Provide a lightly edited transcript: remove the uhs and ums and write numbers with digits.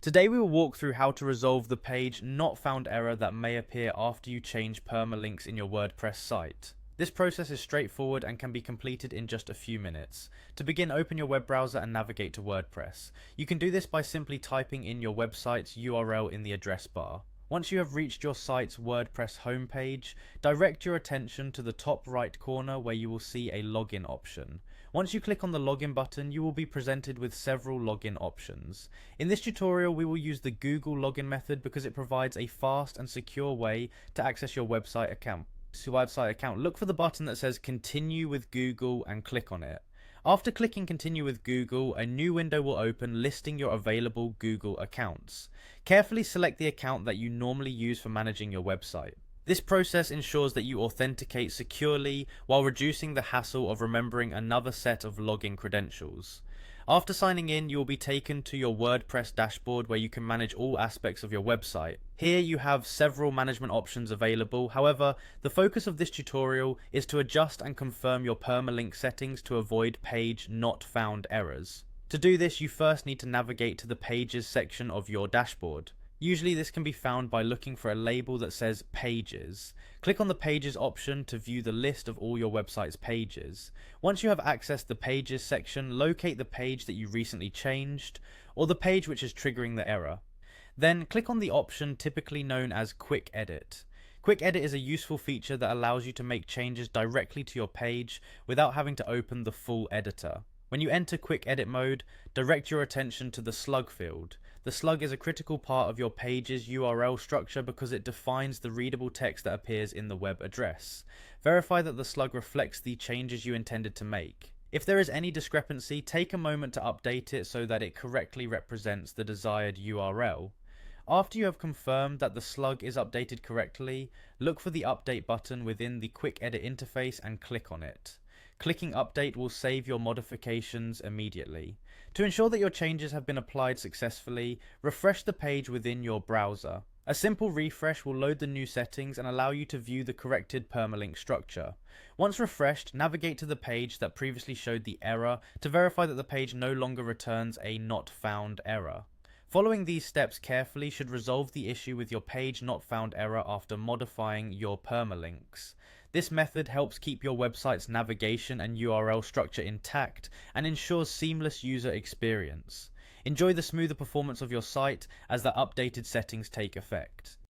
Today we will walk through how to resolve the page not found error that may appear after you change permalinks in your WordPress site. This process is straightforward and can be completed in just a few minutes. To begin, open your web browser and navigate to WordPress. You can do this by simply typing in your website's URL in the address bar. Once you have reached your site's WordPress homepage, direct your attention to the top right corner where you will see a login option. Once you click on the login button, you will be presented with several login options. In this tutorial, we will use the Google login method because it provides a fast and secure way to access your website account. Look for the button that says Continue with Google and click on it. After clicking Continue with Google, a new window will open listing your available Google accounts. Carefully select the account that you normally use for managing your website. This process ensures that you authenticate securely while reducing the hassle of remembering another set of login credentials. After signing in, you will be taken to your WordPress dashboard where you can manage all aspects of your website. Here you have several management options available. However, the focus of this tutorial is to adjust and confirm your permalink settings to avoid page not found errors. To do this, you first need to navigate to the Pages section of your dashboard. Usually this can be found by looking for a label that says Pages. Click on the Pages option to view the list of all your website's pages. Once you have accessed the Pages section, locate the page that you recently changed, or the page which is triggering the error. Then click on the option typically known as Quick Edit. Quick Edit is a useful feature that allows you to make changes directly to your page without having to open the full editor. When you enter Quick Edit mode, direct your attention to the slug field. The slug is a critical part of your page's URL structure because it defines the readable text that appears in the web address. Verify that the slug reflects the changes you intended to make. If there is any discrepancy, take a moment to update it so that it correctly represents the desired URL. After you have confirmed that the slug is updated correctly, look for the Update button within the Quick Edit interface and click on it. Clicking Update will save your modifications immediately. To ensure that your changes have been applied successfully, refresh the page within your browser. A simple refresh will load the new settings and allow you to view the corrected permalink structure. Once refreshed, navigate to the page that previously showed the error to verify that the page no longer returns a not found error. Following these steps carefully should resolve the issue with your page not found error after modifying your permalinks. This method helps keep your website's navigation and URL structure intact and ensures seamless user experience. Enjoy the smoother performance of your site as the updated settings take effect.